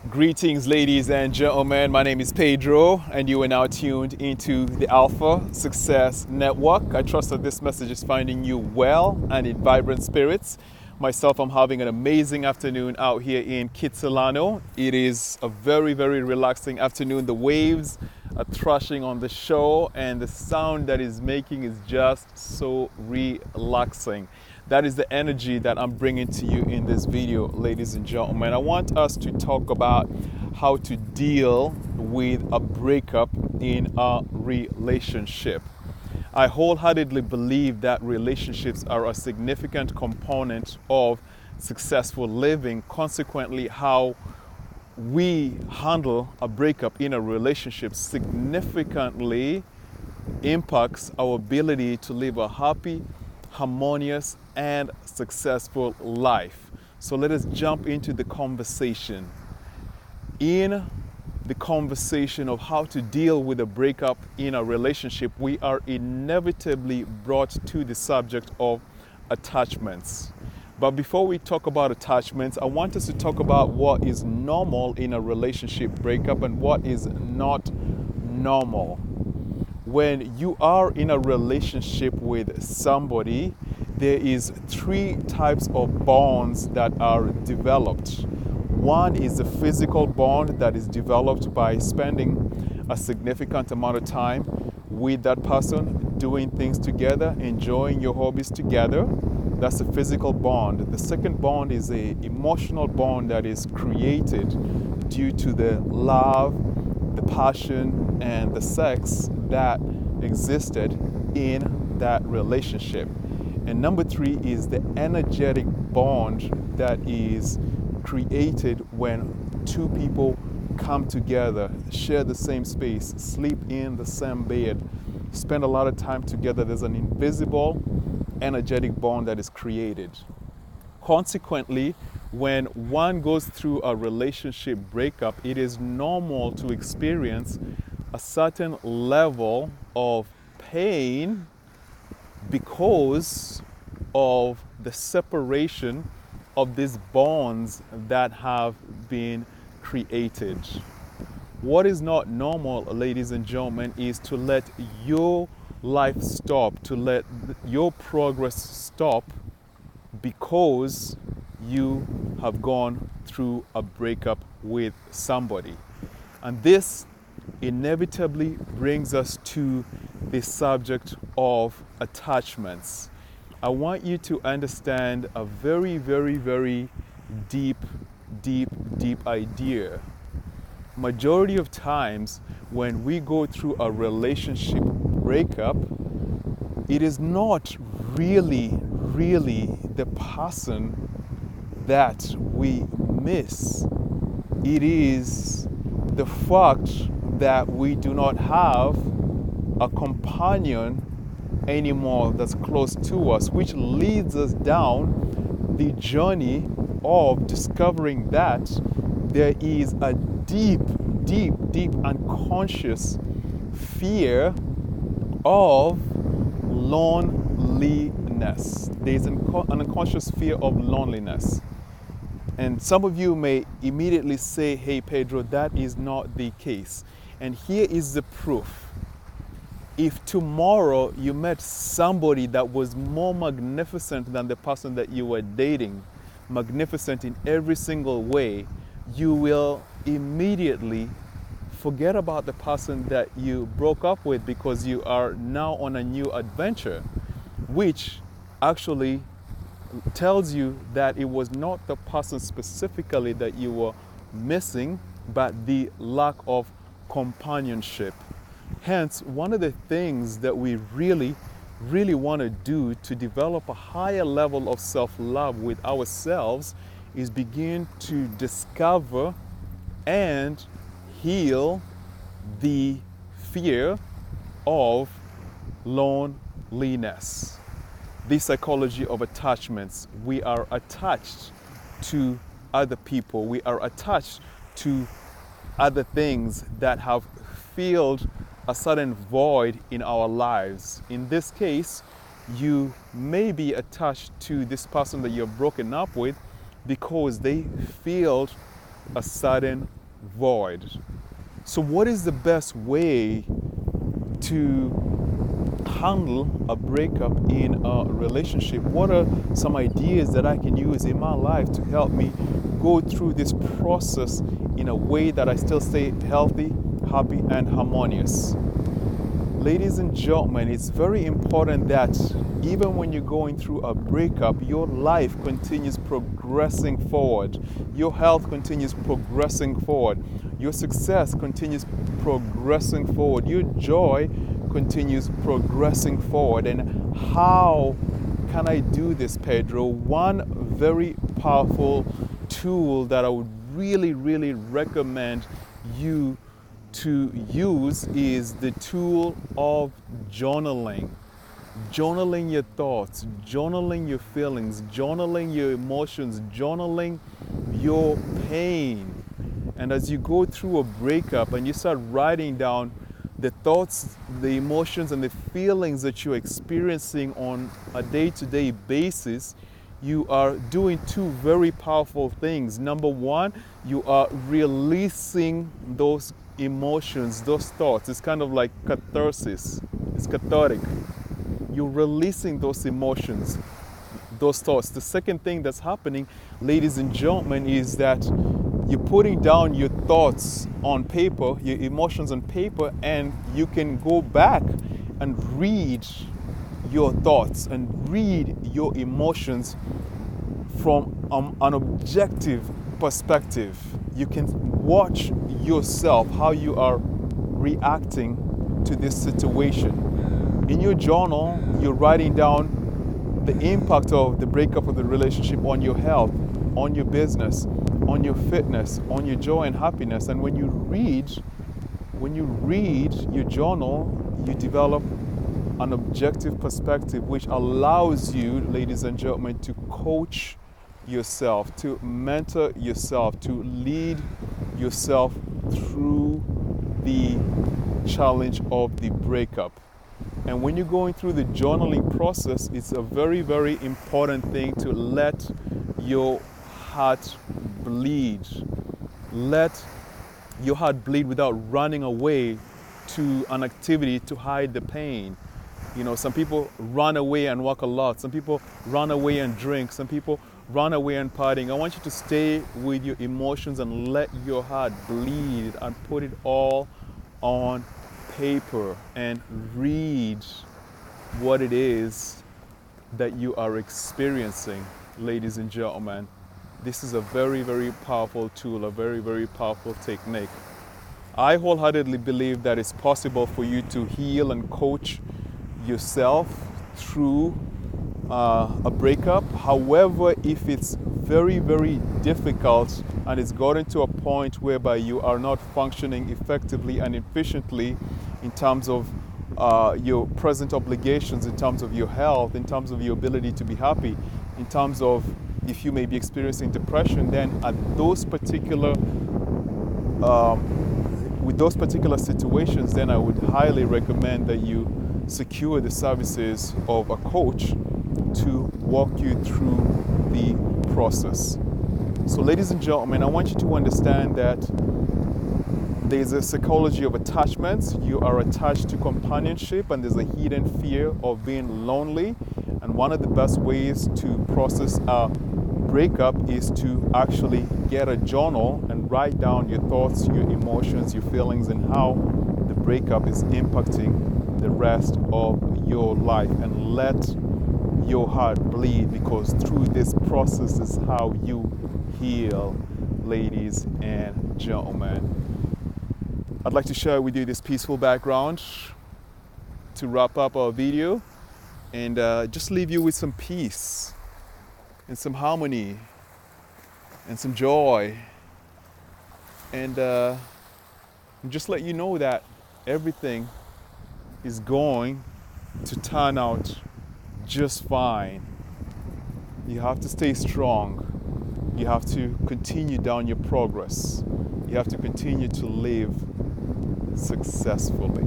Greetings, ladies and gentlemen. My name is Pedro, and you are now tuned into the Alpha Success Network. I trust that this message is finding you well and in vibrant spirits. Myself, I'm having an amazing afternoon out here in Kitsilano. It is a very, very relaxing afternoon. The waves are thrashing on the shore, and the sound that is making is just so relaxing. That is the energy that I'm bringing to you in this video, ladies and gentlemen. I want us to talk about how to deal with a breakup in a relationship. I wholeheartedly believe that relationships are a significant component of successful living. Consequently, how we handle a breakup in a relationship significantly impacts our ability to live a happy, harmonious, and successful life. So let us jump into the conversation. In the conversation of how to deal with a breakup in a relationship, we are inevitably brought to the subject of attachments. But before we talk about attachments, I want us to talk about what is normal in a relationship breakup and what is not normal. When you are in a relationship with somebody, there is three types of bonds that are developed. One is the physical bond that is developed by spending a significant amount of time with that person, doing things together, enjoying your hobbies together. That's a physical bond. The second bond is an emotional bond that is created due to the love, the passion, and the sex that existed in that relationship. And number three is the energetic bond that is created when two people come together, share the same space, sleep in the same bed, spend a lot of time together. There's an invisible energetic bond that is created. Consequently, when one goes through a relationship breakup, it is normal to experience a certain level of pain because of the separation of these bonds that have been created. What is not normal, ladies and gentlemen, is to let your life stop, to let your progress stop because you have gone through a breakup with somebody. And this inevitably brings us to the subject of attachments. I want you to understand a very, very, very deep idea. Majority of times when we go through a relationship breakup, it is not really the person that we miss. It is the fact that we do not have a companion anymore that's close to us, which leads us down the journey of discovering that there is a deep unconscious fear of loneliness. There's an unconscious fear of loneliness. And some of you may immediately say, hey Pedro, that is not the case. And here is the proof. If tomorrow you met somebody that was more magnificent than the person that you were dating, magnificent in every single way, you will immediately forget about the person that you broke up with because you are now on a new adventure, which actually tells you that it was not the person specifically that you were missing, but the lack of companionship. Hence, one of the things that we really want to do to develop a higher level of self-love with ourselves is begin to discover and heal the fear of loneliness. The psychology of attachments. We are attached to other people. We are attached to other things that have filled a certain void in our lives. In this case, you may be attached to this person that you're broken up with because they filled a sudden void. So, what is the best way to handle a breakup in a relationship? What are some ideas that I can use in my life to help me go through this process in a way that I still stay healthy, happy, and harmonious? Ladies and gentlemen, it's very important that even when you're going through a breakup, your life continues progressing forward. Your health continues progressing forward. Your success continues progressing forward. Your joy continues progressing forward. And how can I do this, Pedro? One very powerful tool that I would really, really recommend you to use is the tool of journaling. Journaling your thoughts, journaling your feelings, journaling your emotions, journaling your pain. And as you go through a breakup and you start writing down the thoughts, the emotions, and the feelings that you're experiencing on a day-to-day basis, you are doing two very powerful things. Number one, you are releasing those emotions, those thoughts. It's kind of like catharsis. It's cathartic. You're releasing those emotions, those thoughts. The second thing that's happening, ladies and gentlemen, is that you're putting down your thoughts on paper, your emotions on paper, and you can go back and read your thoughts and read your emotions from an objective perspective. You can watch yourself, how you are reacting to this situation. In your journal, you're writing down the impact of the breakup of the relationship on your health, on your business, on your fitness, on your joy and happiness. And when you read your journal, you develop an objective perspective which allows you, ladies and gentlemen, to coach yourself, to mentor yourself, to lead yourself through the challenge of the breakup. And when you're going through the journaling process, it's a very, very important thing to let your heart bleed. Let your heart bleed without running away to an activity to hide the pain. You know, some people run away and walk a lot. Some people run away and drink. Some people run away and partying. I want you to stay with your emotions and let your heart bleed and put it all on paper and read what it is that you are experiencing, ladies and gentlemen. This is a very, very powerful tool, a very, very powerful technique. I wholeheartedly believe that it's possible for you to heal and coach yourself through a breakup. However, if it's very, very difficult and it's gotten to a point whereby you are not functioning effectively and efficiently in terms of your present obligations, in terms of your health, in terms of your ability to be happy, in terms of if you may be experiencing depression, then at those particular with those particular situations, then I would highly recommend that you secure the services of a coach to walk you through the process. So, ladies and gentlemen, I want you to understand that there's a psychology of attachments. You are attached to companionship, and there's a hidden fear of being lonely. And one of the best ways to process a breakup is to actually get a journal and write down your thoughts, your emotions, your feelings, and how the breakup is impacting the rest of your life. And let your heart bleed, because through this process is how you heal, ladies and gentlemen. I'd like to share with you this peaceful background to wrap up our video and just leave you with some peace and some harmony and some joy, and just let you know that everything is going to turn out just fine. You have to stay strong. You have to continue down your progress. You have to continue to live successfully.